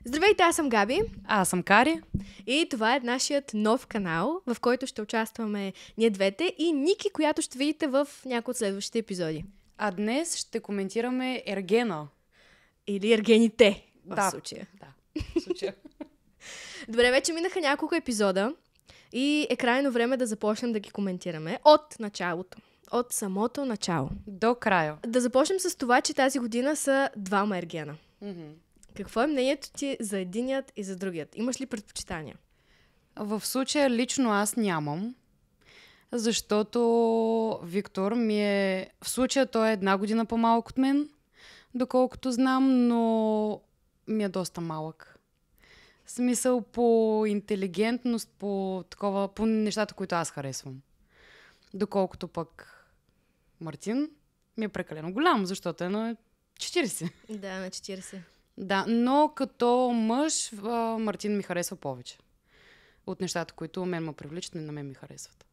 Здравейте, аз съм Габи Аз съм Кари. и това е нашият нов канал, в който ще участваме ние двете и Ники, която ще видите в някои от следващите епизоди. А днес ще коментираме Ергена. Или Ергените в случая. Да, в случая. Добре, вече минаха няколко епизода и е крайно време да започнем да ги коментираме от началото. От самото начало. До края. Да започнем с това, че тази година са двама Ергена. Мгм. Какво е мнението ти за единият и за другият? Имаш ли предпочитания? В случая лично аз нямам, защото Виктор ми е... В случая той е 1 година по-малък от мен, доколкото знам, но ми е доста малък. В смисъл по интелигентност, по такова, по нещата, които аз харесвам. Доколкото пък Мартин ми е прекалено голям, защото е на 40. Да, на 40. Да, но като мъж Мартин ми харесва повече от нещата, които мен ме привличат, но и на мен ми харесват.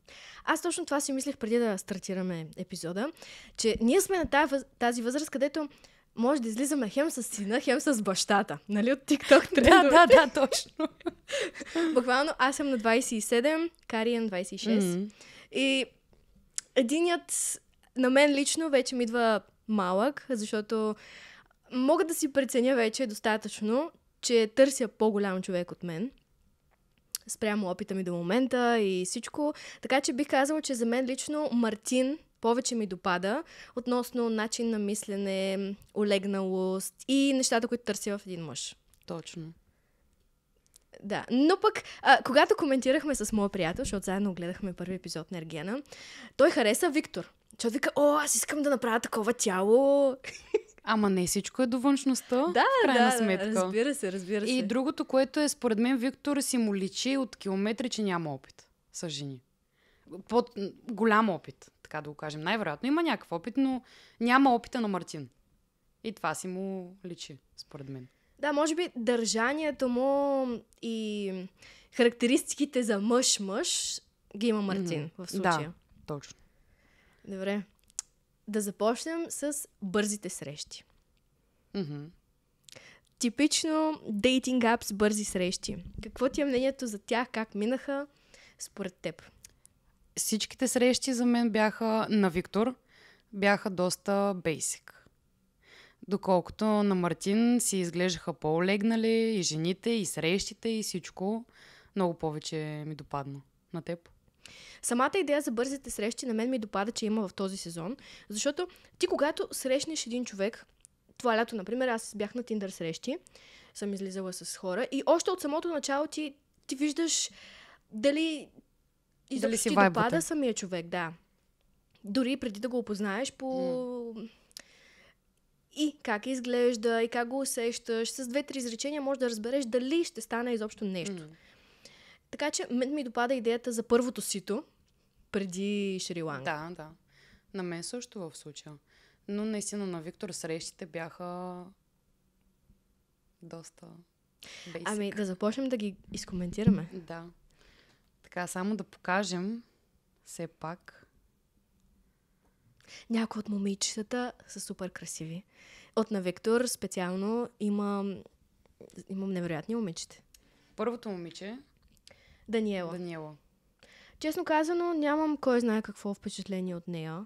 Аз точно това си мислех преди да стартираме епизода, че ние сме на тази възраст, където може да излизаме хем с сина, хем с бащата. Нали от TikTok трендовете? Да, точно. Буквално аз съм на 27, Кари е на 26. И единият на мен лично вече ми идва малък, защото мога да си преценя вече достатъчно, че търся по-голям човек от мен. Спрямо опита ми до момента и всичко. Така че бих казала, че за мен лично Мартин повече ми допада относно начин на мислене, олегналост и нещата, които търся в един мъж. Точно. Да, но пък, когато коментирахме с моя приятел, защото заедно гледахме първи епизод на Ергена, той хареса Виктор. Защото вика, аз искам да направя такова тяло. Ама не всичко е до външността, Да, в крайна да, сметка. разбира се. И другото, което е според мен, Виктор си му личи от километри, че няма опит с жени. Под голям опит, така да го кажем. Най-вероятно има някакъв опит, но няма опита на Мартин. И това си му личи, според мен. Да, може би държанието му и характеристиките за мъж ги има Мартин в случая. Да, точно. Добре. Да започнем с бързите срещи. Типично дейтинг апс бързи срещи. Какво ти е мнението за тях? Как минаха според теб? Всичките срещи за мен бяха на Виктор, бяха доста бейсик. Доколкото на Мартин си изглеждаха по-олегнали и жените, и срещите, и всичко. Много повече ми допадна. На теб? Самата идея за бързите срещи на мен ми допада, че има в този сезон, защото ти когато срещнеш един човек, това лято, например, аз бях на Tinder срещи, съм излизала с хора и още от самото начало ти виждаш дали изобщо ти допада самия човек, да. Дори преди да го опознаеш по... И как изглежда, и как го усещаш. С 2-3 изречения можеш да разбереш дали ще стане изобщо нещо. Така че ми допада идеята за първото сито преди Шри-Ланка. Да. На мен също в случая. Но наистина на Виктор срещите бяха доста basic. Ами да започнем да ги изкоментираме. Да. Така, само да покажем все пак. Някои от момичетата са супер красиви. От на Виктор специално имам невероятни момичета. Първото момиче Даниела. Честно казано, нямам кой знае какво впечатление от нея.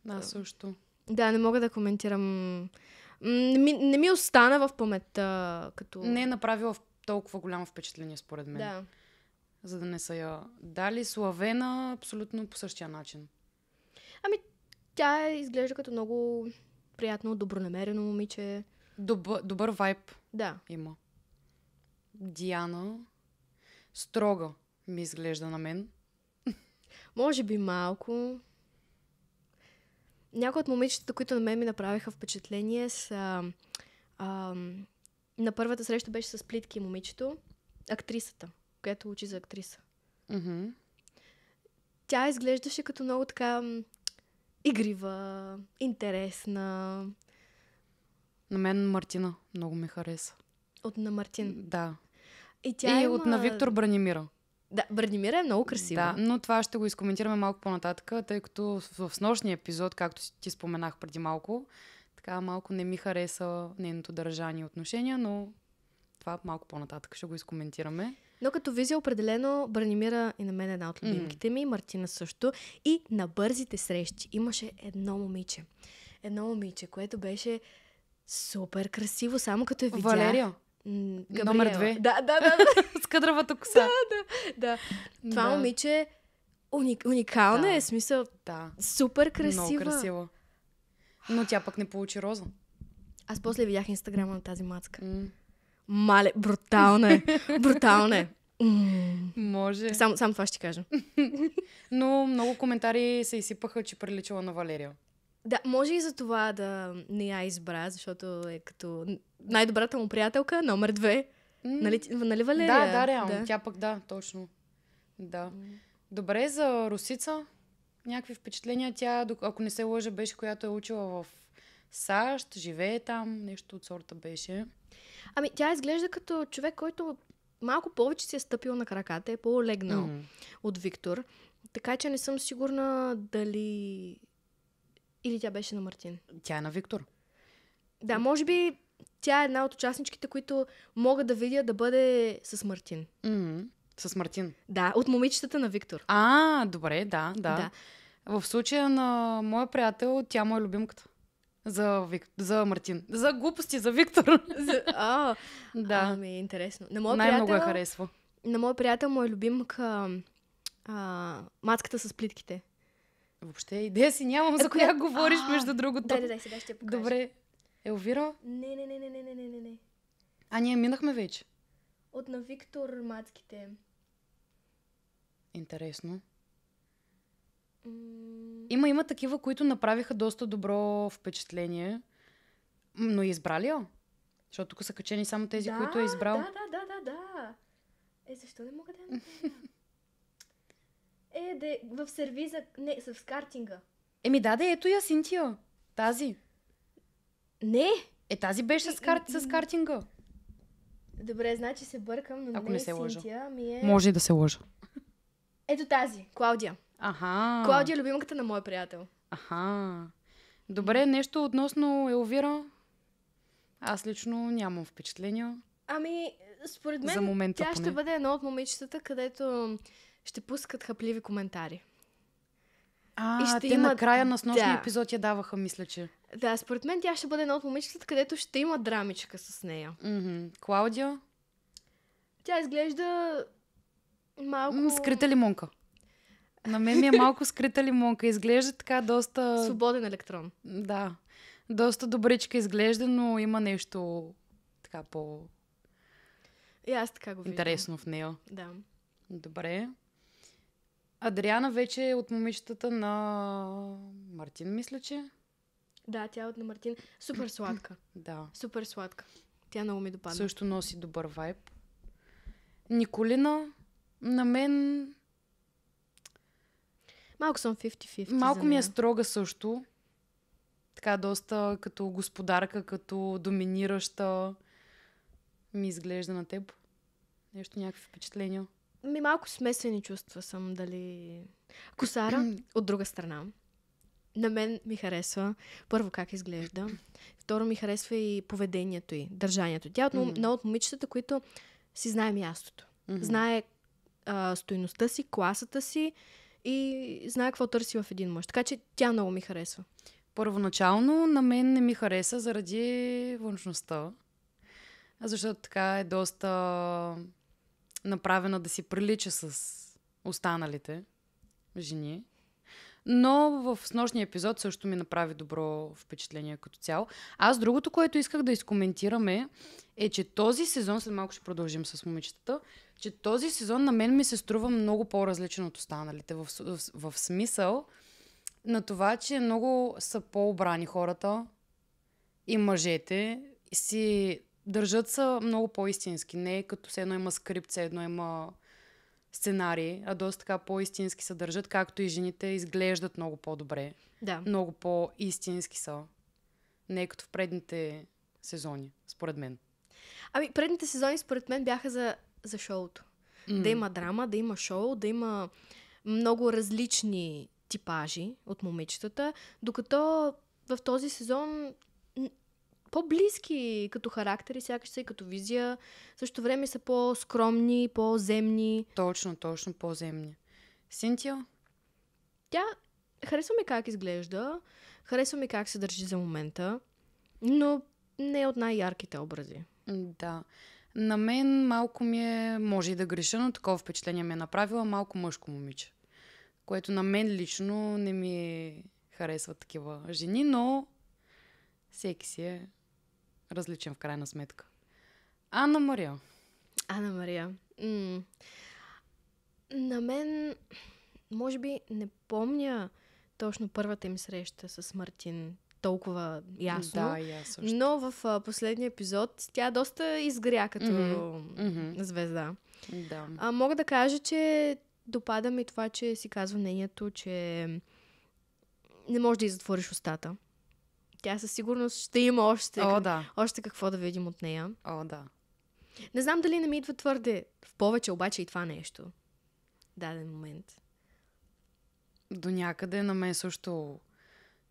Аз също. Да, не мога да коментирам. Не ми остана в паметта като... Не е направила толкова голямо впечатление, според мен. Да. За да не са я дали. Славена абсолютно по същия начин. Ами, тя изглежда като много приятно, добронамерено момиче. Добър вайб Да. има. Диана строга ми изглежда на мен. Може би малко. Някои от момичетата, които на мен ми направиха впечатление са... на първата среща беше с Плитки момичето, актрисата, която учи за актриса. Тя изглеждаше като много така игрива, интересна. На мен Мартина много ми хареса. На Мартин? Да. И тя има... от на Виктор Бранимира. Да, Бранимира е много красива. Да, но това ще го изкоментираме малко по-нататък, тъй като в снощния епизод, както ти споменах преди малко, така малко не ми хареса нейното държание и отношение, но това малко по-нататък ще го изкоментираме. Но като визия определено Бранимира и на мен е една от любимките ми, Мартина също. И на бързите срещи имаше едно момиче. Едно момиче, което беше супер красиво, само като я видях. Валерия. Номер 2. Да. С кадравата коса. Да. Това момиче уникална е, смисъл. Да. Супер красива. Много красива. Но тя пък не получи роза. Аз после видях инстаграма на тази мацка. Мале, брутална е. Брутална е. Може. Само това ще ти кажа. Но много коментари се изсипаха, че приличала на Валерия. Да, може и за това да не я избра, защото е като най-добрата му приятелка, номер 2. Нали Валерия? Да, реално. Тя пък да, точно. Да. Добре, за Русица. Някакви впечатления. Тя, ако не се лъжа, беше, която е учила в САЩ, живее там, нещо от сорта беше. Ами, тя изглежда като човек, който малко повече си е стъпил на краката, е по-легнал от Виктор. Така че не съм сигурна дали... Или тя беше на Мартин. Тя е на Виктор. Да, може би тя е една от участничките, които могат да видят да бъде с Мартин. С Мартин. Да, от момичетата на Виктор. Добре, да. В случая на моя приятел, тя му е любимката. За Мартин. За глупости, за Виктор. Да. Ами, интересно. Най-много я харесва. На моя приятел му е любимка мацката с плитките. Въобще идея си нямам за коя говориш, между другото. Дай, сега ще я покажа. Добре. Елвира? Не. Ние минахме вече. От на Виктор мацките. Интересно. Има такива, които направиха доста добро впечатление. Но избрали я? Защото тук са качени само тези, които е избрал. Да. Защо не мога да я направя? В сервиза, не, с картинга. Ето я, Синтия. Тази. Не. Тази беше с картинга. Добре, значи се бъркам, но ако не се лъжа. Синтия ми е... Може и да се лъжа. Ето тази, Клаудия. Клаудия е любимката на мой приятел. Добре, нещо относно Елвира. Аз лично нямам впечатления. Ами, според мен тя ще бъде едно от момичетата, където ще пускат хапливи коментари. Те на края на снощния епизод я даваха, мисля, че. Да, според мен тя ще бъде едно от момичетата, където ще има драмичка с нея. Клаудия? Тя изглежда малко... скрита лимонка. На мен ми е малко скрита лимонка. Изглежда така доста... Свободен електрон. Да. Доста добричка изглежда, но има нещо така по... И аз така го виждам. Интересно в нея. Да. Добре. Адриана вече е от момичетата на Мартин, мисля, че. Да, тя е от на Мартин. Супер сладка. Да. Супер сладка. Тя много ми допада. Също носи добър вайб. Николина, на мен... Малко съм 50-50. Малко ми е строга също. Така доста като господарка, като доминираща. Ми изглежда на теб. Нещо, някакви впечатления. Малко смесени чувства съм, дали... Косара, от друга страна. На мен ми харесва първо как изглежда. Второ ми харесва и поведението й, държанието. Тя е едно от момичетата, които си знае мястото. Знае стойността си, класата си и знае какво търси в един мъж. Така че тя много ми харесва. Първоначално на мен не ми хареса заради външността. Защото така е доста направена да си прилича с останалите жени. Но в снощния епизод също ми направи добро впечатление като цяло. Аз другото, което исках да изкоментираме е, че този сезон, след малко ще продължим с момичетата, че този сезон на мен ми се струва много по-различен от останалите. В смисъл на това, че много са по-обрани хората и мъжете си държат са много по-истински. Не като все едно има скрипт, все едно има сценарии, а доста така по-истински се държат, както и жените изглеждат много по-добре. Да. Много по-истински са. Не като в предните сезони, според мен. Ами, предните сезони, според мен, бяха за шоуто. Да има драма, да има шоу, да има много различни типажи от момичетата, докато в този сезон по-близки като характери, сякаш са и като визия. В същото време са по-скромни, по-земни. Точно, по-земни. Синтия? Тя харесва ми как изглежда, харесва ми как се държи за момента, но не е от най-ярките образи. Да. На мен малко ми е, може и да греша, но такова впечатление ми е направила малко мъжко момиче. Което на мен лично не ми харесва такива жени, но всеки си е различен в крайна сметка. Анна Мария. Анна Мария. На мен, може би, не помня точно първата им среща с Мартин толкова ясно. Да, и аз също. Но в последния епизод тя доста изгря като звезда. Да. Мога да кажа, че допада ми това, че си казва мнението, че не можеш да й затвориш устата. Тя със сигурност ще има още какво да видим от нея. Да. Не знам дали не ми идва твърде в повече, обаче и това нещо. В даден момент. До някъде на мен също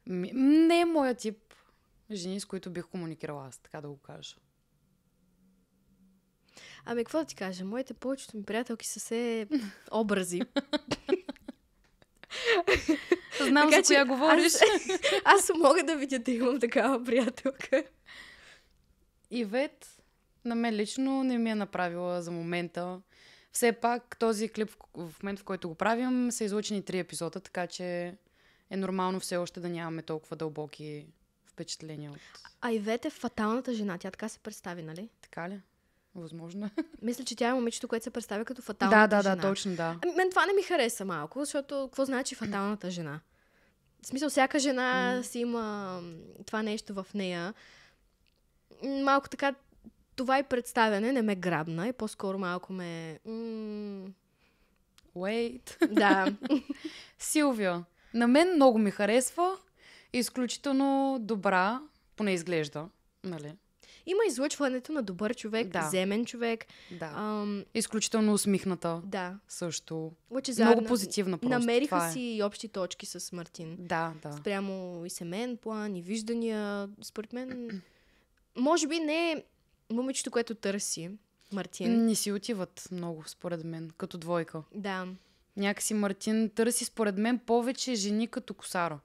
не е моя тип жени, с които бих комуникирала аз, така да го кажа. Ами, какво да ти кажа? Моите повечето ми приятелки са се образи. Знам за коя говориш. Аз мога да видя да имам такава приятелка. Ивет на мен лично не ми е направила за момента. Все пак този клип в момента, в който го правим, са излъчени 3 епизода, така че е нормално все още да нямаме толкова дълбоки впечатления от... А Ивет е фаталната жена. Тя така се представи, нали? Така ли? Възможно. Мисля, че тя е момичето, което се представя като фаталната жена. Да, точно, да. Мен това не ми хареса малко, защото какво значи фаталната жена? В смисъл, всяка жена си има това нещо в нея. Малко така, това и представяне не ме грабна и по-скоро малко ме... Wait. Да. Силвия. На мен много ми харесва. Изключително добра, поне изглежда, нали? Има излъчването на добър човек, земен човек. Да. Изключително усмихната. Да. Също. Лъчезарна. Много позитивна просто. Намериха си и общи точки с Мартин. Да. Спрямо и семейен план, и виждания. Според мен, може би не е момичето, което търси Мартин. Не си отиват много, според мен, като двойка. Да. Някакси Мартин търси, според мен, повече жени като Косара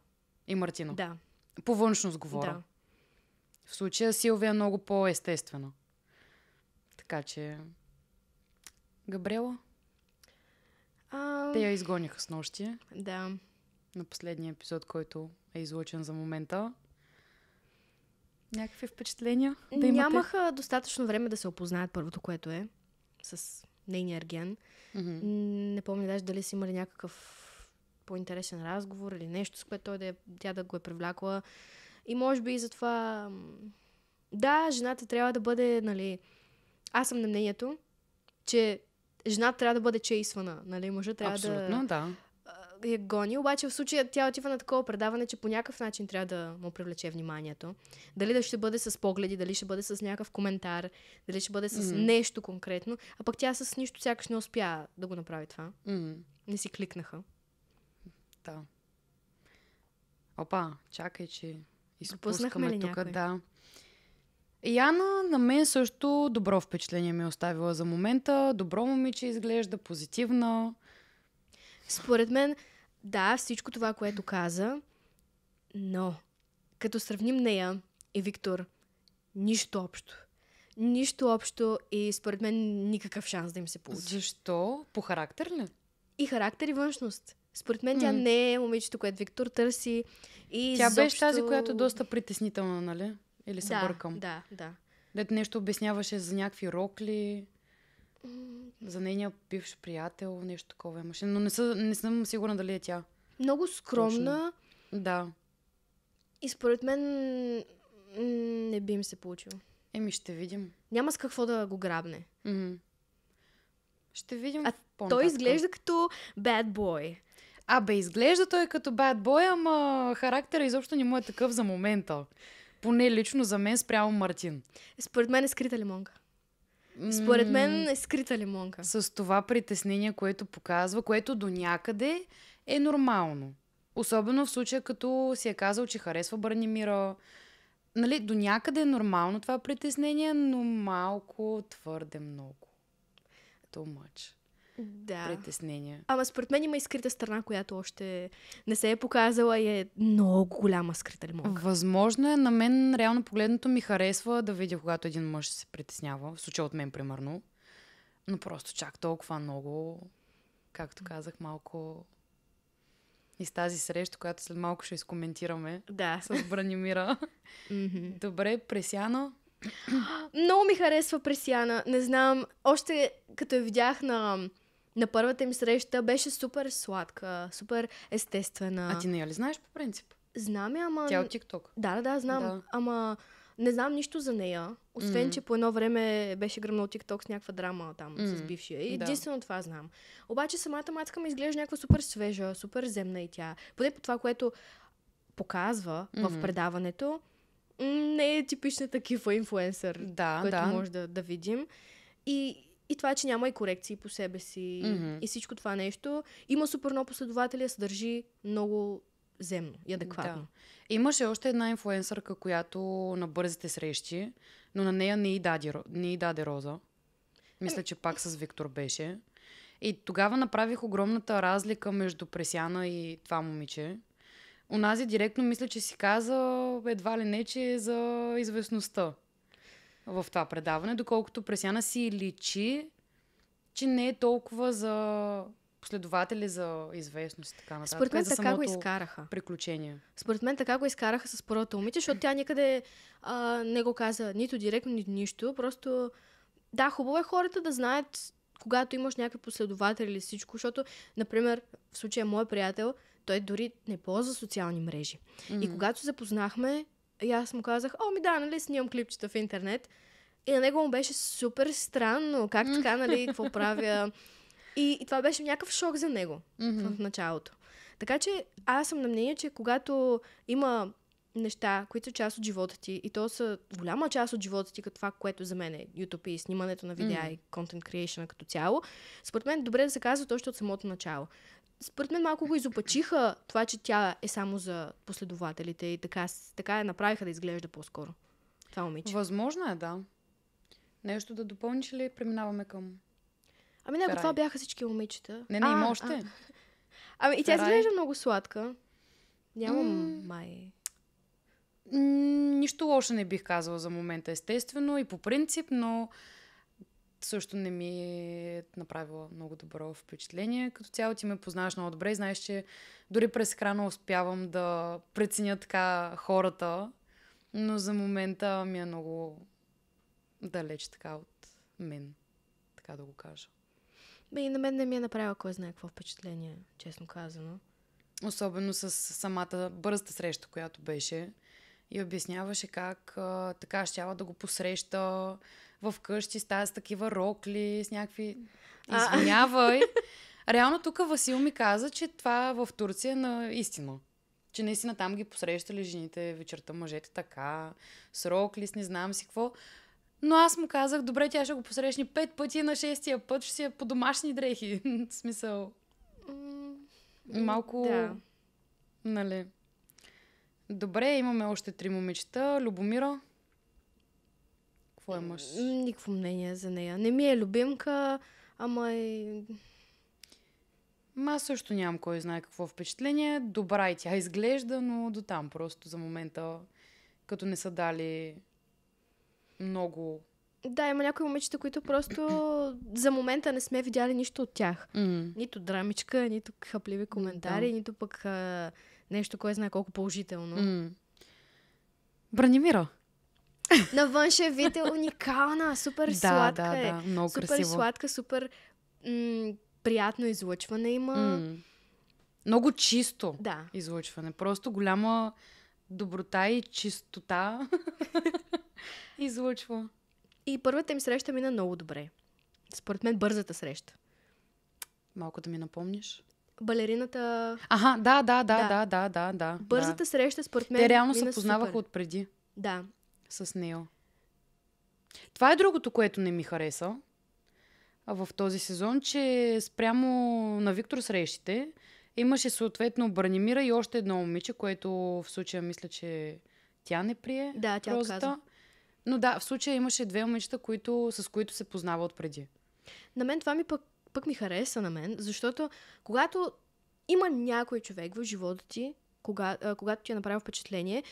и Мартина. Да. По външност говоря. Да. В случая Силвия е много по-естествена. Така че... Габриела? Те я изгониха с нощи. Да. На последния епизод, който е излъчен за момента. Някакви впечатления да имате? Нямаха достатъчно време да се опознаят първото, което е с нейния ерген. Не помня даже дали са имали някакъв по-интересен разговор или нещо, с което тя да го е привлякла. И може би и затова... Да, жената трябва да бъде, нали... Аз съм на мнението, че жената трябва да бъде чейсвана, нали? Мъжът трябва Абсолютно, да я гони, обаче в случая тя отива на такова предаване, че по някакъв начин трябва да му привлече вниманието. Дали да ще бъде с погледи, дали ще бъде с някакъв коментар, дали ще бъде с нещо конкретно, а пък тя с нищо сякаш не успя да го направи това. Не си кликнаха. Да. Опа, чакай, че изпускаме ли тук. някой? Да. Яна на мен също добро впечатление ми е оставила за момента. Добро момиче изглежда, позитивна. Според мен, да, всичко това, което каза, но като сравним нея и Виктор, нищо общо. Нищо общо и според мен никакъв шанс да им се получи. Защо? По характер ли? И характер и външност. Според мен тя не е момичето, което Виктор търси. И тя беше тази, която е доста притеснителна, нали? Или се бъркам? Да. Дето нещо обясняваше за някакви рокли, за нейния бивш приятел, нещо такова имаше. Но не съм сигурна дали е тя. Много скромна. Точно. Да. И според мен не би им се получило. Ще видим. Няма с какво да го грабне. Ще видим. Той изглежда като bad boy. Изглежда той като bad boy, ама характера изобщо не му е такъв за момента. Поне лично за мен спрямо Мартин. Според мен е скрита лимонка. Според мен е скрита лимонка. С това притеснение, което показва, което до някъде е нормално. Особено в случая, като си е казал, че харесва Бранимира. Нали, до някъде е нормално това притеснение, но малко твърде много. Too much. Да. Притеснение. Ама според мен има и скрита страна, която още не се е показала и е много голяма скрита лимонка. Възможно е. На мен, реално погледнато, ми харесва да видя, когато един мъж се притеснява. В случая от мен, примерно. Но просто чак толкова много, както казах, малко и с тази среща, която след малко ще изкоментираме Да. с Бранимира. Добре, Пресяна. Много ми харесва Пресяна. Не знам, още като я видях на първата им среща, беше супер сладка, супер естествена. А ти не я ли знаеш по принцип? Знам я, ама... Тя от TikTok. Да, знам. Да. Ама не знам нищо за нея. Освен, че по едно време беше гръмнал TikTok с някаква драма там с бившия. И единствено това знам. Обаче самата мацка ми изглежда някаква супер свежа, супер земна и тя. Поне по това, което показва в предаването, не е типична такива инфлуенсър, който може да видим. И това, че няма и корекции по себе си и всичко това нещо. Има супер много последователи, се държи много земно и адекватно. Да. Имаше още една инфлуенсърка, която на бързите срещи, но на нея не й даде роза. Мисля, че пак с Виктор беше. И тогава направих огромната разлика между Пресяна и това момиче. Онази директно мисля, че си каза едва ли не, че е за известността в това предаване, доколкото Пресяна си личи, че не е толкова за последователи, за известност и така нататък. Според мен така го изкараха. Приключения. Според мен така го изкараха с първата момиче, защото тя никъде не го каза нито директно, нито нищо. Просто да, хубаво е хората да знаят, когато имаш някакви последователи или всичко, защото, например, в случая моят приятел, той дори не ползва социални мрежи. И когато се запознахме, и аз му казах, да, нали, снимам клипчета в интернет. И на него му беше супер странно, как така, нали, какво правя. И това беше някакъв шок за него в началото. Така че аз съм на мнение, че когато има неща, които са част от живота ти, и то са голяма част от живота ти, като това, което за мен е YouTube и снимането на видеа и content creation като цяло, според мен добре да се казва точно от самото начало. Според мен малко го изопачиха това, че тя е само за последователите и така я направиха да изглежда по-скоро. Това момиче. Възможно е, да. Нещо да допълниш ли преминаваме към... Ами не, това бяха всички момичета. Не, има още. Ами и тя изглежда много сладка. Нямам май... Нищо лошо не бих казала за момента, естествено и по принцип, но също не ми е направила много добро впечатление. Като цяло ти ме познаваш много добре и знаеш, че дори през екрана успявам да преценя така хората, но за момента ми е много далеч така от мен, така да го кажа. И на мен не ми е направила кой знае какво впечатление, честно казано. Особено с самата бързата среща, която беше. И обясняваше как така щяла да го посреща в къщи с такива рокли, с някакви... Извинявай. Реално тук Васил ми каза, че това в Турция е наистина. Че наистина там ги посрещали жените вечерта, мъжете така, с рокли, с не знам си какво. Но аз му казах, добре, тя ще го посрещне 5 пъти, на 6-тия път ще си е по домашни дрехи. В смисъл... Малко... Да. Нали... Добре, имаме още 3 момичета. Любомира? Какво имаш? Никакво мнение за нея. Не ми е любимка, ама и... Аз също нямам кой знае какво впечатление. Добра и тя изглежда, но до там просто за момента, като не са дали много... Да, има някои момичета, които просто за момента не сме видяли нищо от тях. Нито драмичка, нито хапливи коментари, нито пък нещо, кой знае колко положително. Бранимира. Навън ще видите уникална, супер сладка е. Да, много супер красиво. Сладка, супер приятно излъчване има. Много чисто Да. излъчване. Просто голяма доброта и чистота излъчва. И първата им среща мина много добре. Според мен бързата среща. Малко да ми напомниш. Балерината... Аха, да. Бързата среща, според мен, те реално мина се познаваха супер. отпреди. Да. С нея. Това е другото, което не ми хареса в този сезон, че спрямо на Виктор срещите имаше съответно Бранимира и още едно момиче, което в случая мисля, че тя не прие Да, тя розата. отказа. Но да, в случая имаше 2 момичета, с които се познава отпреди. На мен това пък ми хареса на мен, защото когато има някой човек в живота ти, когато ти е направил впечатление,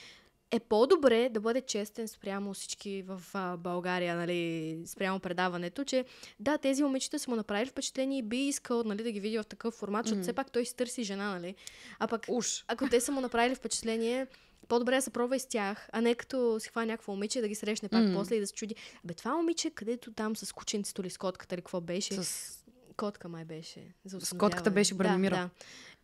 е по-добре да бъде честен спрямо всички в България, нали, спрямо предаването, че да, тези момичета са му направили впечатление и би искал, нали, да ги види в такъв формат, защото все пак той си търси жена, нали. А пък, ако те са му направили впечатление, по-добре да се пробва и с тях, а не като си хвана някакво момиче да ги срещне пак после и да се чуди. Бе, това момиче, където там с кученцето или с котката или какво беше? Котка май беше. С котката беше Бранимира. Да.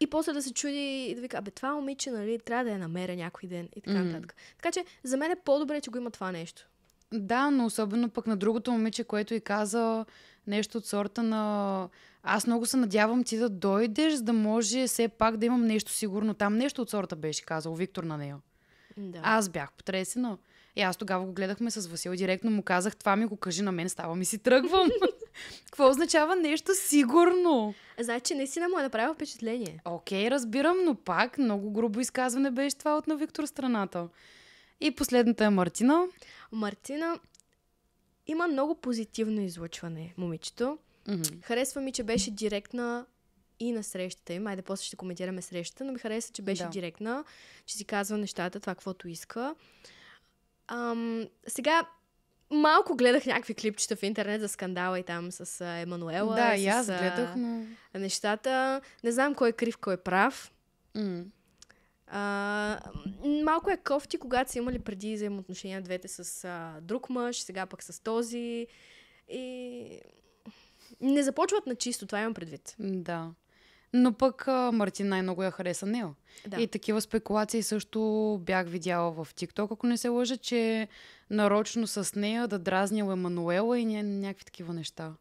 И после да се чуди и да вика, това момиче, нали, трябва да я намеря някой ден и така нататък. Така че за мен е по-добре, че го има това нещо. Да, но особено пък на другото момиче, което и каза нещо от сорта на аз много се надявам ти да дойдеш, за да може все пак да имам нещо сигурно там. Нещо от сорта беше казал Виктор на нея. Да. Аз бях потресена. И аз тогава го гледахме с Васил и директно му казах, това ми го кажи на мен, става ми си тръгвам. Какво означава нещо сигурно? Значи наистина му е направил впечатление. Окей, разбирам, но пак много грубо изказване беше това от на Виктор страната. И последната е Мартина. Мартина има много позитивно излъчване, момичето. Харесва ми, че беше директна и на срещата им. Айде, после ще коментираме срещата, но ми хареса, че беше директна, че си казва нещата, това каквото иска. Сега малко гледах някакви клипчета в интернет за скандала и там с Емануела. Да, и аз гледах, но нещата. Не знам кой е крив, кой е прав. Малко е кофти, когато са имали преди взаимоотношения двете с друг мъж, сега пък с този. И не започват на чисто, това имам предвид. Да. Но пък Мартин най-много я хареса нея. Да. И такива спекулации също бях видяла в TikTok, ако не се лъжа, че нарочно с нея да дразнил Емануела и някакви такива неща.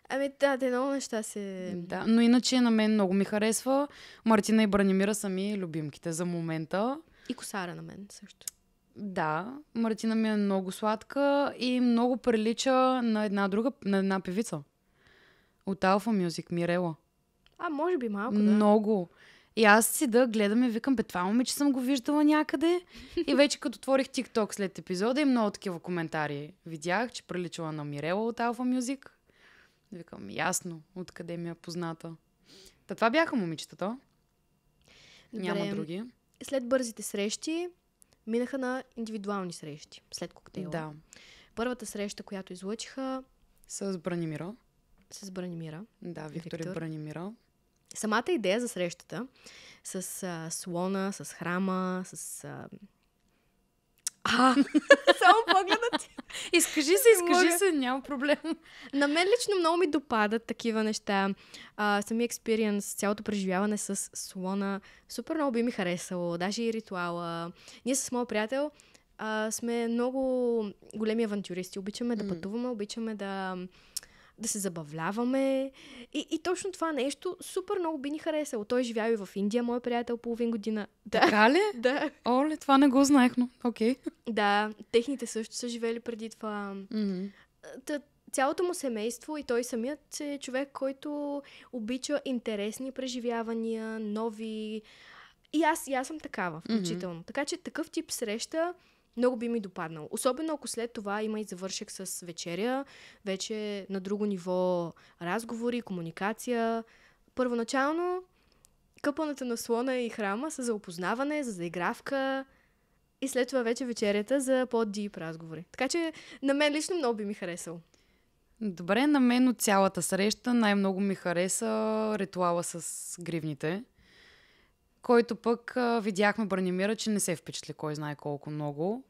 Ами да, те много неща се... Да, но иначе на мен много ми харесва. Мартина и Бранимира са ми любимките за момента. И Косара на мен също. Да, Мартина ми е много сладка и много прилича на една певица. От Alpha Music, Мирела. Може би малко, да. Много. И аз си да гледам и викам, това момиче съм го виждала някъде. И вече като отворих TikTok след епизода и много такива коментари видях, че приличала на Мирела от Alpha Music. Викам, ясно, откъде ми е позната. Това бяха момичетата. Няма други. След бързите срещи минаха на индивидуални срещи. След коктейла. Да. Първата среща, която излъчиха... С Бранимира. Да, Виктор и Бранимира. Самата идея за срещата с слона, с храма, с... Само погледът ти. Изкажи се, няма проблем. На мен лично много ми допадат такива неща. Сами експириенс, цялото преживяване с слона, супер много би ми харесало. Даже и ритуала. Ние с моят приятел сме много големи авантюристи. Обичаме да пътуваме, обичаме да се забавляваме. И точно това нещо супер много би ни харесало. Той живява и в Индия, мой приятел, половин година. Да. Така ли? Да. Оле, това не го знаех, но окей. Да, техните също са живели преди това. Цялото му семейство и той самият е човек, който обича интересни преживявания, нови. И аз съм такава, включително. Така че такъв тип среща много би ми допаднал. Особено ако след това има и завършек с вечеря, вече на друго ниво разговори, комуникация. Първоначално къпането на слона и храма са за опознаване, за заигравка и след това вече вечерята за по-дип разговори. Така че на мен лично много би ми харесал. Добре, на мен от цялата среща най-много ми хареса ритуала с гривните, който пък видяхме Бранимира, че не се впечатли кой знае колко много.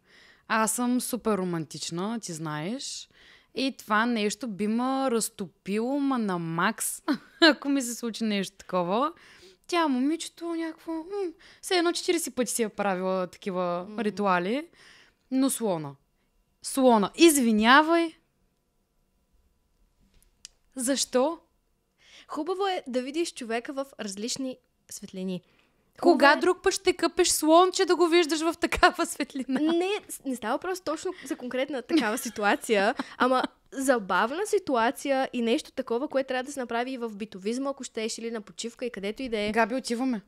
Аз съм супер романтична, ти знаеш. И това нещо би ме разтопило на макс, ако ми се случи нещо такова. Тя, момичето, някакво... все едно 40 пъти си е правила такива ритуали. Но слона, извинявай. Защо? Хубаво е да видиш човека в различни светлини. Кога друг път ще къпеш слон, че да го виждаш в такава светлина? Не става просто точно за конкретна такава ситуация, ама забавна ситуация и нещо такова, което трябва да се направи и в битовизма, ако щеш, или на почивка и където и да е. Габи, отиваме.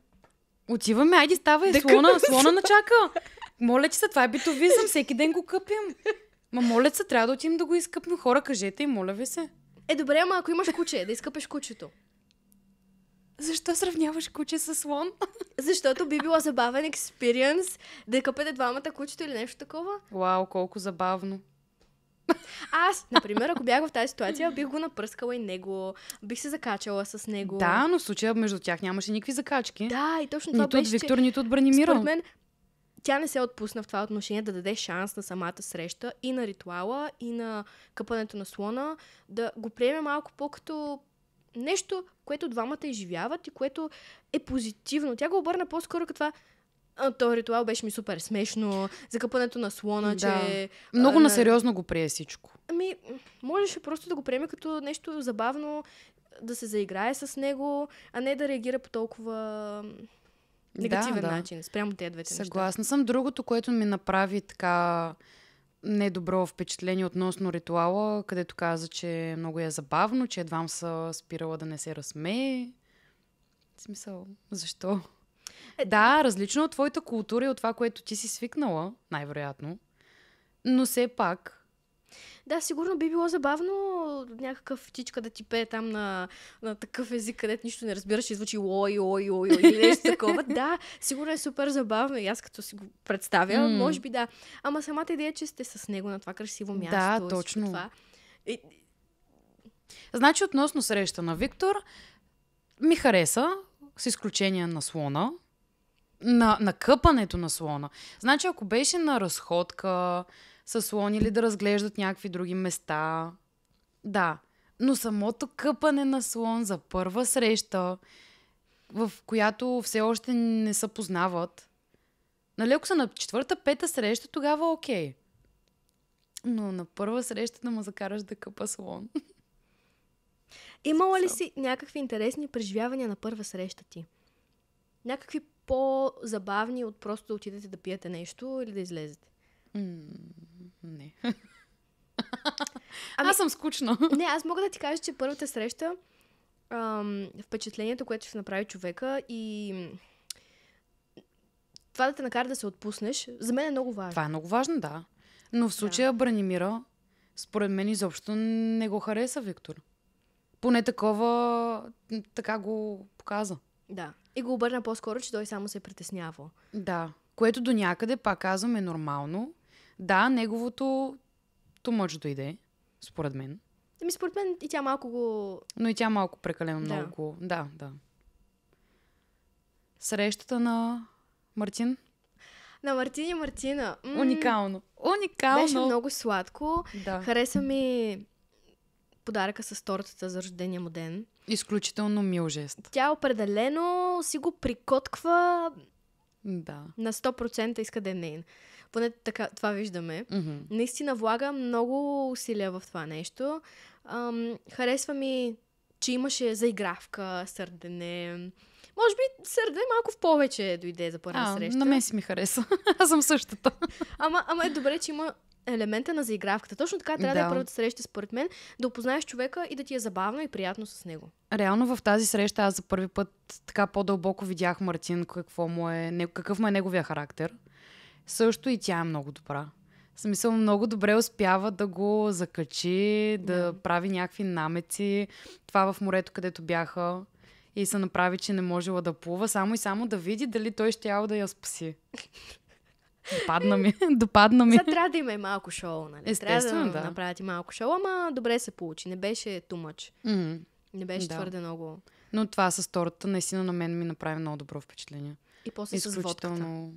Айде, ставай, слона начака. Моля ти се, това е битовизъм, всеки ден го къпим. Ма моля се, трябва да отидем да го изкъпим. Хора, кажете и моля ви се. Добре, ама ако имаш куче, да изкъпеш кучето. Защо сравняваш куче с слон? Защото би било забавен експириенс да къпете двамата кучето или нещо такова. Вау, колко забавно. Аз, например, ако бях в тази ситуация, бих го напръскала и него, бих се закачала с него. Да, но в случая между тях нямаше никакви закачки. Да, и точно това Нито от беше, Виктор, нито от Бранимира. според мен, тя не се отпусна в това отношение да даде шанс на самата среща и на ритуала, и на къпането на слона, да го приеме малко по-като нещо, което двамата изживяват и което е позитивно. Тя го обърна по-скоро като това. Този ритуал беше ми супер смешно. За къпането на слона, Да. че... Много насериозно го прие всичко. Можеше просто да го приеме като нещо забавно, да се заиграе с него, а не да реагира по толкова негативен начин спрямо тези двете неща. Съгласна съм. Другото, което ми направи така недобро впечатление относно ритуала, където каза, че много е забавно, че едвам са спирала да не се разсмее. В смисъл, защо? Да, различно от твоята култура и от това, което ти си свикнала, най-вероятно. Но все пак... Да, сигурно би било забавно някакъв птичка да ти пее там на такъв език, където нищо не разбираш и звучи ой, ой, ой, или нещо такова. Да, сигурно е супер забавно и аз като си го представя, може би да. Ама самата идея, че сте с него на това красиво място. Да, точно. Това. Значи относно среща на Виктор, ми хареса, с изключение на слона, на къпането на слона. Значи ако беше на разходка с слон или да разглеждат някакви други места, да. Но самото къпане на слон за първа среща, в която все още не се познават, нали, ако са на четвърта, пета среща, тогава окей. Но на първа среща да му закараш да къпа слон. Имала ли си някакви интересни преживявания на първа среща ти? Някакви по-забавни от просто да отидете да пиете нещо или да излезете? Не. Аз съм скучна. Не, аз мога да ти кажа, че първата среща, впечатлението, което ще направи човека и това да те накара да се отпуснеш, за мен е много важно. Това е много важно, да. Но в случая Бранимира, според мен изобщо не го хареса Виктор. Поне така го показа. Да. И го обърна по-скоро, че той само се притеснява. Да. Което до някъде, пак казвам, е нормално. Да, неговото тумъч дойде, според мен. Според мен и тя малко го... Но и тя малко прекалено много. Да. Срещата на Мартин? На Мартин и Мартина. Уникално. Беше много сладко. Да. Хареса ми подаръка с тортата за рождения му ден. Изключително мил жест. Тя определено си го прикотква на 100% иска да е нейн. Поне така, това виждаме. Mm-hmm. Наистина влага много усилия в това нещо. Харесва ми, че имаше заигравка, сърдене. Може би сърдене малко в повече дойде за първа среща. На мен си ми хареса. Аз съм същата. Ама е добре, че има елемента на заигравката. Точно така трябва да е първата среща, според мен, да опознаеш човека и да ти е забавно и приятно с него. Реално в тази среща аз за първи път така по-дълбоко видях Мартин, какъв му е неговия характер. Също и тя е много добра. В смисъл, много добре успява да го закачи, да прави някакви намеци. Това в морето, където бяха, и се направи, че не можела да плува, само и само да види дали той щял да я спаси. Допадна ми. Сега трябва да има и малко шоу, нали? Естествено, трябва да направят и малко шоу, ама добре се получи. Не беше too much. Mm-hmm. Не беше твърде много. Но това с тортата наистина на мен ми направи много добро впечатление. И после с водката.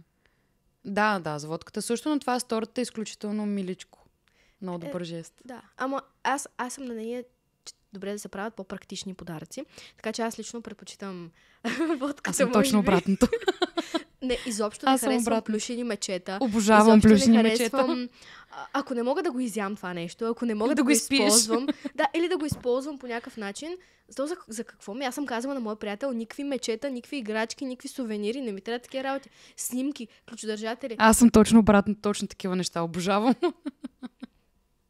Да, с водката също, но това с тортата е изключително миличко. Много добър жест. Да, ама аз съм на нея, че добре да се правят по-практични подаръци. Така че аз лично предпочитам водката. Аз съм точно обратното. Не, изобщо не харесвам плюшени мечета. Обожавам плюшени мечета. Ако не мога да го изям това нещо, ако не мога да го използвам, или да го използвам по някакъв начин, за какво ми? Аз съм казала на моя приятел, никакви мечета, никакви играчки, никакви сувенири, не ми трябва такива работи. Снимки, ключодържатели. Аз съм точно обратно, точно такива неща обожавам.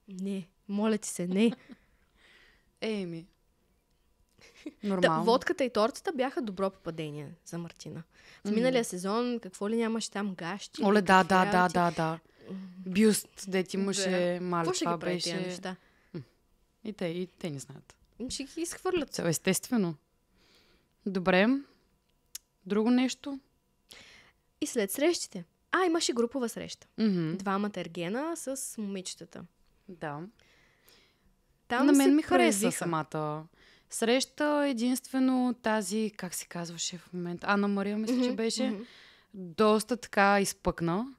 Не, моля ти се, не. Еми. Нормално. Водката и тортата бяха добро попадение за Мартина. В миналия сезон, какво ли нямаше там, гащи? Оле, да. работи? Бюст, дет имаше мале. Какво ще Това ги прави беше... тия неща? И те не знаят. Ще ги изхвърлят. Естествено. Добре. Друго нещо? И след срещите. Имаше групова среща. Мгм. Двамата ергена с момичетата. Да. Там На мен се ми хареса проявиха. самата среща. Единствено тази, как се казваше в момента? Анна Мария, мисля, че беше. Мгм. Доста така изпъкна.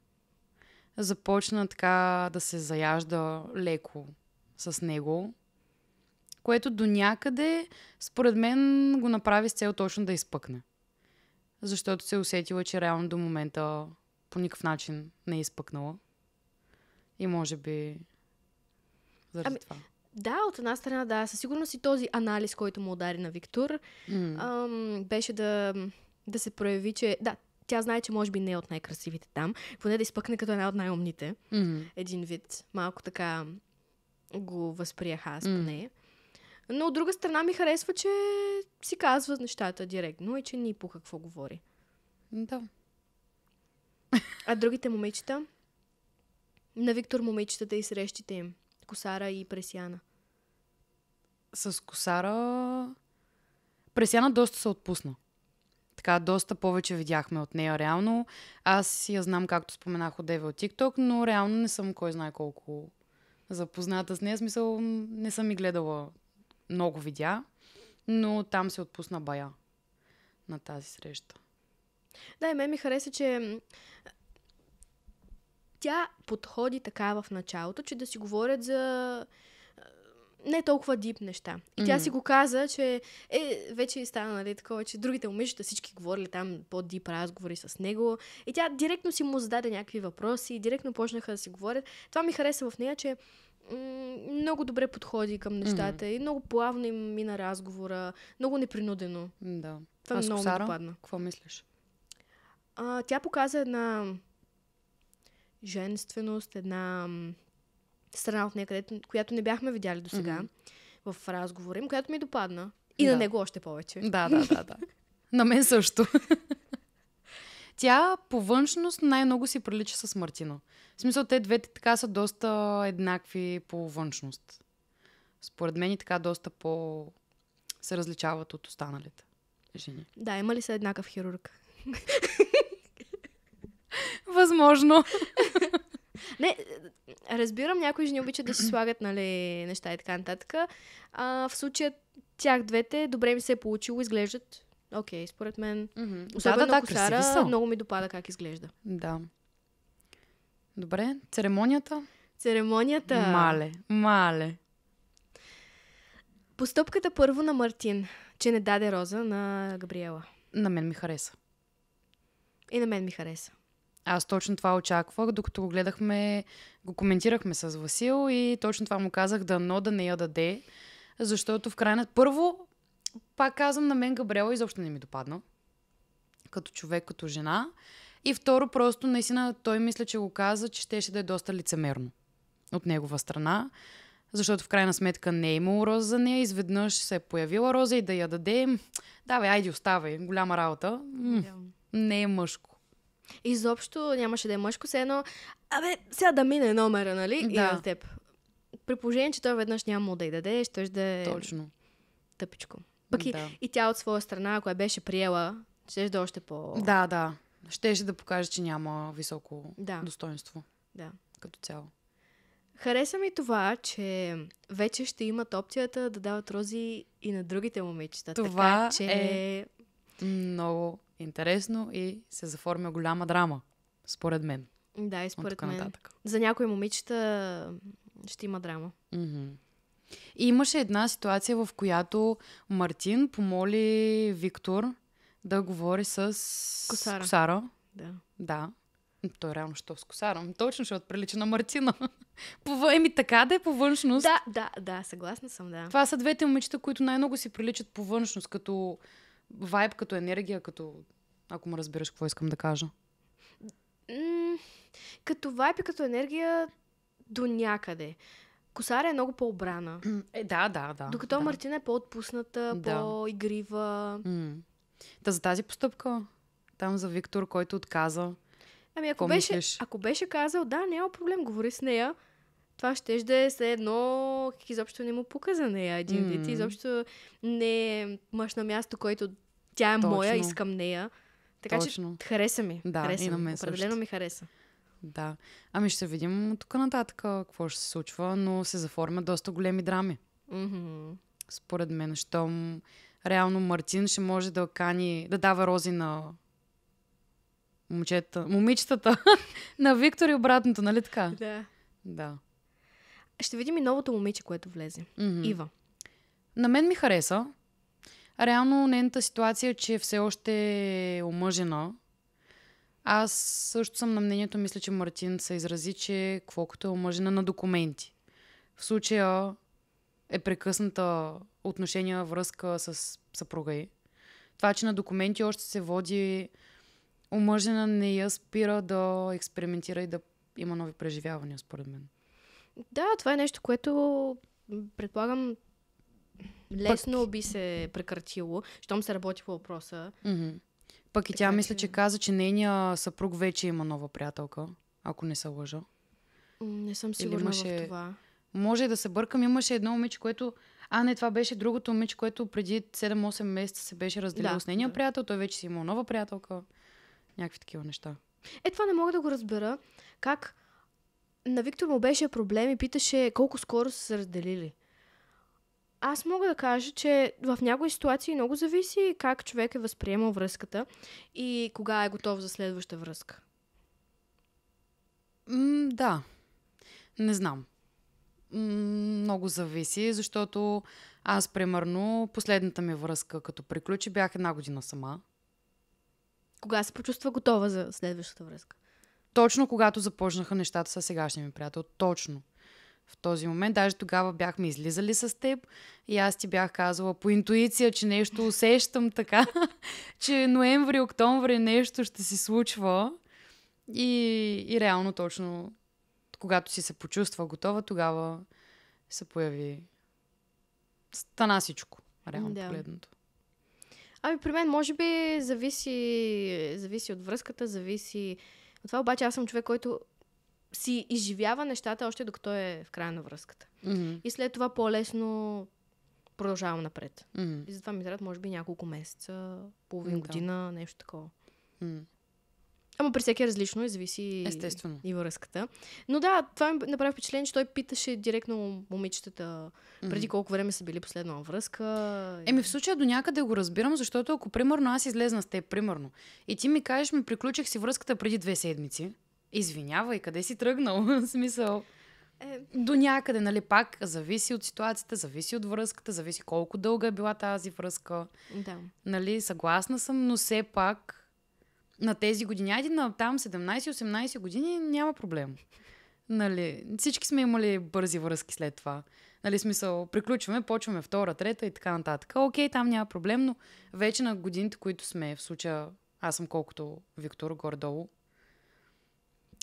Започна така да се заяжда леко с него. Което до някъде, според мен, го направи с цел точно да изпъкне. Защото се усетила, че реално до момента по никакъв начин не е изпъкнала. И може би заради това. Да, от една страна, да. Със сигурност и този анализ, който му удари на Виктор, беше да се прояви, че... Да, тя знае, че може би не е от най-красивите там. Поне да изпъкне като една от най-умните. Един вид. Малко така го възприеха аз поне. Но от друга страна ми харесва, че си казва нещата директно и че ни по какво говори. Да. А другите момичета? На Виктор момичетата и срещите им. Косара и Пресяна. С Косара... Пресяна доста се отпусна. Така, доста повече видяхме от нея реално. Аз я знам, както споменах, от Деве от TikTok, но реално не съм кой знае колко запозната с нея. Смисъл, не съм и гледала много видеа, но там се отпусна бая на тази среща. Да, и мен ми хареса, че тя подходи така в началото, че да си говорят за не толкова дип неща. И тя си го каза, че вече стана, нали, такова, че другите момичета всички говорили там по-дип разговори с него. И тя директно си му зададе някакви въпроси, директно почнаха да си говорят. Това ми хареса в нея, че много добре подходи към нещата и много плавно им мина разговора, много непринудено. Да. Това много ми допадна. Какво мислиш? Тя показа една женственост, една страна от нея, която не бяхме видяли до сега в разговора им, която ми допадна. И на него още повече. Да. На мен също. Тя по външност най-много си прилича с Мартина. В смисъл, те двете така са доста еднакви по външност. Според мен и така доста се различават от останалите жени. Да, има ли са еднакъв хирург? Възможно. Не, разбирам, някои жени обичат да си слагат, нали, неща и така нататък. В случая тях двете добре ми се е получило, изглеждат окей, според мен. Особено Косара, много ми допада как изглежда. Да. Добре, церемонията? Мале. Постъпката първо на Мартин, че не даде роза на Габриела. На мен ми хареса. И на мен ми хареса. Аз точно това очаквах, докато го гледахме, го коментирахме с Васил и точно това му казах да не я даде, защото в крайна... Първо, пак казвам, на мен Габриела изобщо не ми допадна. Като човек, като жена. И второ, просто наистина той мисля, че го каза, че щеше да е доста лицемерно от негова страна, защото в крайна сметка не е имало роза за нея, изведнъж се е появила роза и да я даде. Давай, айди, оставай, голяма работа. Не е мъжко. Изобщо нямаше да е мъжко, все едно, сега да мине номера, нали? Да. И на теб. При положение, че той веднъж няма да й даде, ще да е точно тъпичко. Пък и тя от своя страна, ако я беше приела, ще да още Да. Щеше да покаже, че няма високо достоинство. Да. Като цяло. Хареса ми това, че вече ще имат опцията да дават рози и на другите момичета. Това така, че е много интересно и се заформя голяма драма, според мен. Да, и според мен. За някои момичета ще има драма. И имаше една ситуация, в която Мартин помоли Виктор да говори с Косара. Да. Той реално що с Косара. Точно, защото прилича на Мартина. Така да е по външност. Да, съгласна съм, да. Това са двете момичета, които най-много си приличат по външност, като вайб, като енергия, като... Ако ме разбираш какво искам да кажа. Като вайб и като енергия до някъде. Косаря е много по-обрана. Да. Докато да. Мартина е по-отпусната, Да. по-игрива. Та за тази постъпка, там за Виктор, който отказа, Ами какво мислиш? ако беше казал, да, няма проблем, говори с нея, това ще да е все едно, изобщо не му пука за нея един вид. Изобщо не е мъж на място, който тя е моя, искам нея. Така Точно. че хареса ми. Да, хареса и на ми. мен Определено също. ми хареса. Да. Ами ще видим от тук нататък какво ще се случва, но се заформят доста големи драми. Според мен, щом реално Мартин ще може да кани, да дава рози на момичетата на Виктор и обратното, нали така? Да. Ще видим и новото момиче, което влезе. Ива. На мен ми хареса. Реално нейната ситуация, че все още е омъжена. Аз също съм на мнението, мисля, че Мартин се изрази, че колкото е омъжена на документи. В случая е прекъсната отношения, връзка с съпруга й. Това, че на документи още се води, омъжена не я спира да експериментира и да има нови преживявания, според мен. Да, това е нещо, което предполагам лесно би се прекратило, щом се работи по въпроса. Пък и тя мисля, че каза, че нейният съпруг вече има нова приятелка, ако не се лъжа. Не съм сигурна в това. Може да се бъркам. Имаше едно момиче, което... не, това беше другото момиче, което преди 7-8 месеца се беше разделило с нейния приятел. Той вече си имал нова приятелка. Някакви такива неща. Това не мога да го разбера. Как на Виктор му беше проблем и питаше колко скоро са се разделили. Аз мога да кажа, че в някои ситуации много зависи как човек е възприемал връзката и кога е готов за следваща връзка. Да. Не знам. Много зависи, защото аз, примерно, последната ми връзка, като приключи, бях 1 година сама. Кога се почувства готова за следващата връзка? Точно когато започнаха нещата с сегашния ми приятел. Точно. В този момент. Даже тогава бяхме излизали с теб и аз ти бях казала по интуиция, че нещо усещам така, че ноември, октомври нещо ще се случва. И реално точно когато си се почувства готова, тогава се появи стана всичко. Реално погледното. При мен може би зависи от връзката, зависи от това, обаче аз съм човек, който си изживява нещата още докато е в края на връзката. И след това по-лесно продължавам напред. И затова ми трябват може би няколко месеца, половин година, нещо такова. Ама при всеки е различно и зависи естествено и връзката. Но да, това ми направи впечатление, че той питаше директно момичетата преди колко време са били последна връзка. В случая до някъде го разбирам, защото ако примерно аз излезна с теб, примерно, и ти ми кажеш, приключих си връзката преди 2 седмици, извинявай, къде си тръгнал? В смисъл, до някъде, нали, пак зависи от ситуацията, зависи от връзката, зависи колко дълга е била тази връзка. Да. Нали, съгласна съм, но все пак на тези години, на там 17-18 години няма проблем. Нали, всички сме имали бързи връзки след това. Нали, смисъл, приключваме, почваме 2, 3 и така нататък. Окей, там няма проблем, но вече на годините, които сме, в случая аз съм колкото Виктор, горе-долу,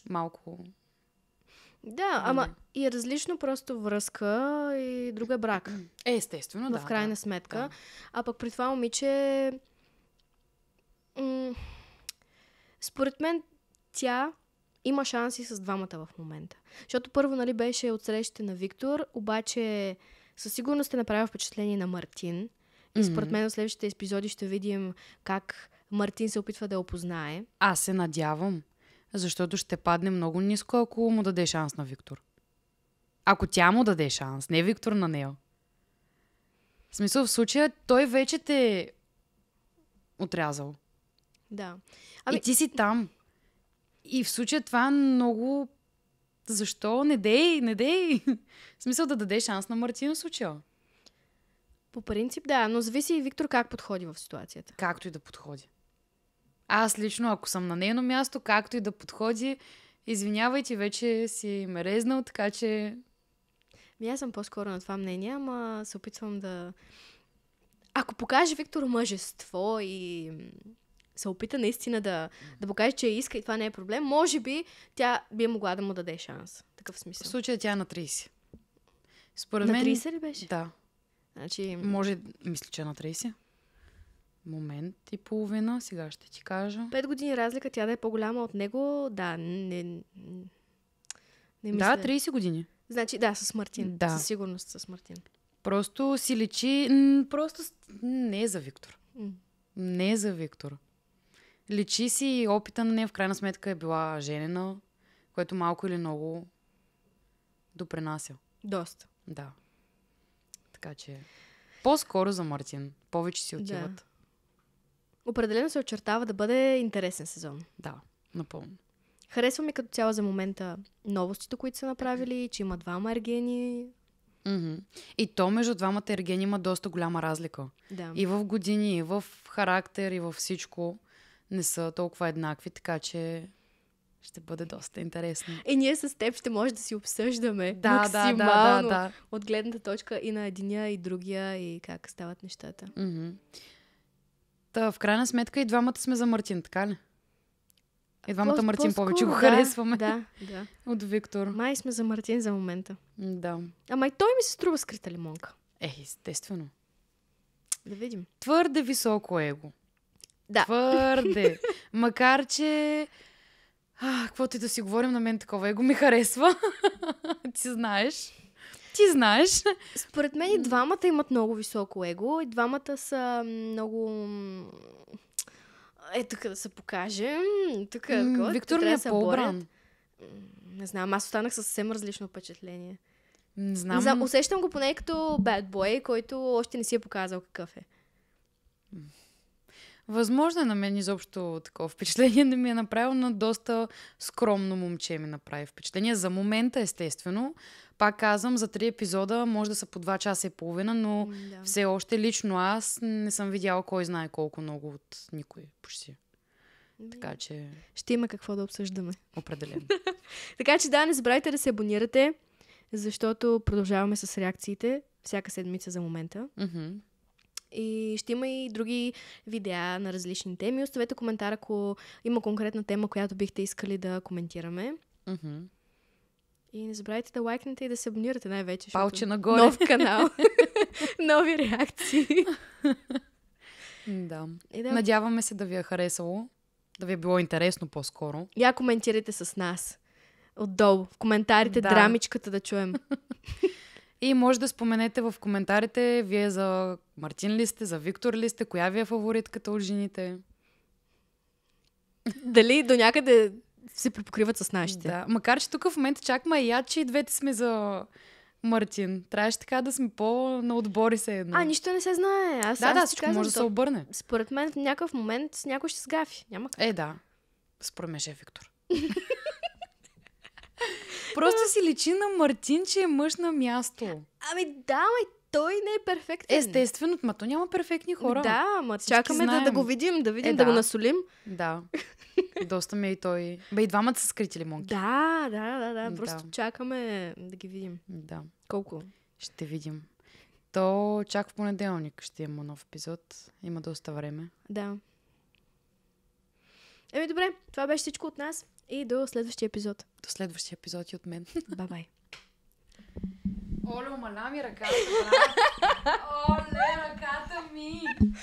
малко... Да, ама и различно просто връзка и друга е брак. Естествено, да. В крайна сметка. Да. А пък при това момиче... според мен тя има шанси с двамата в момента. Защото първо, нали, беше от срещите на Виктор, обаче със сигурност е направил впечатление на Мартин. И според мен в следващите епизоди ще видим как Мартин се опитва да я опознае. Аз се надявам, защото ще падне много ниско, ако му даде шанс на Виктор. Ако тя му даде шанс, не Виктор на нея. В смисъл, в случая той вече те е отрязал. Да. И ти си там. И в случая това много... Защо? Не дей. В смисъл да даде шанс на Мартин в случая. По принцип, да, но зависи и Виктор как подходи в ситуацията. Както и да подходи. Аз лично, ако съм на нейно място, както и да подходи, извинявайте, вече си ме резнал, така че... Аз съм по-скоро на това мнение, ама се опитвам да... Ако покаже Виктор мъжество и се опита наистина да покаже, че иска и това не е проблем, може би тя би могла да му даде шанс. Такъв смисъл. В случая тя е на 30. Според На мен... 30 ли беше? Да. Значи... Може, мисля, че е на 30. Момент и половина, сега ще ти кажа. 5 години разлика, тя да е по-голяма от него, да, не Да, мисля. 30 години. Значи, да, с Мартин. Да. Със сигурност с Мартин. Просто си личи... Не е за Виктор. М. Не е за Виктор. Личи си опита на нея, в крайна сметка е била женена, което малко или много допринася. Доста. Да. Така че... По-скоро за Мартин. Повече си отиват. Да. Определено се очертава да бъде интересен сезон. Да, напълно. Харесва ми като цяло за момента новостите, които са направили, че има двама ергени. Мгм. И то между двамата ергени има доста голяма разлика. Да. И в години, и в характер, и във всичко не са толкова еднакви, така че ще бъде доста интересно. И ние с теб ще може да си обсъждаме Да. максимално от гледната точка и на единия, и другия, и как стават нещата. Мгм. Та, в крайна сметка и двамата сме за Мартин, така ли? И двамата Мартин повече го харесваме Да. от Виктор. Май сме за Мартин за момента. Да. Ама и той ми се струва скрита лимонка. Естествено. Да видим. Твърде високо его. Да. Твърде. Макар, че... каквото и да си говорим, на мен такова его ми харесва. Ти знаеш. Според мен и двамата имат много високо его. И двамата са много... тук да се покажем. Виктор ми е по-обран. Не знам, аз останах със съвсем различно впечатление. Не Не знам. знам, усещам го поне като bad boy, който още не си е показал какъв е. Възможно е на мен изобщо такова впечатление да ми е направил, на доста скромно момче ми направи впечатление. За момента, естествено. Пак казвам, за 3 епизода може да са по 2 часа и половина, но Да. все още лично аз не съм видяла кой знае колко много от никой почти. Така че Ще има какво да обсъждаме. определено. Така че да, не забравяйте да се абонирате, защото продължаваме с реакциите всяка седмица за момента. Мгм. И ще има и други видеа на различни теми. Оставете коментар, ако има конкретна тема, която бихте искали да коментираме. Мгм. И не забравяйте да лайкнете и да се абонирате най-вече. защото Палче нагоре. Нов канал. Нови реакции. Да. И да. Надяваме се да ви е харесало, да ви е било интересно по-скоро. Я коментирайте с нас. Отдолу. В коментарите Да. драмичката да чуем. И може да споменете в коментарите вие за Мартин ли сте, за Виктор ли сте, коя ви е фаворитката от жените. Дали до някъде се припокриват с нашите. Да. Макар, че тук в момента чак ма че и двете сме за Мартин. Трябваше така да сме по-на отбори се едно. Нищо не се знае. Да, ти всичко казвам, може да се обърне. Според мен в някакъв момент някой ще сгафи. Няма как. Да. Според мен ще е Виктор. Просто си личи на Мартин, че е мъж на място. Да, той не е перфектен. Естествено, то няма перфектни хора. Да, Всички чакаме да знаем. го видим, да Да. го насолим. Да. Доста ми е и той. И двамата са скрити лимонки. Да. Просто Да. чакаме да ги видим. Да. Колко? Ще видим. То чак в понеделник ще има нов епизод. Има доста време. Да. Добре, това беше всичко от нас и до следващия епизод. До следващия епизод и от мен. Бай-бай. Оле, умаля ми ръката, брат. Оле, ръката ми!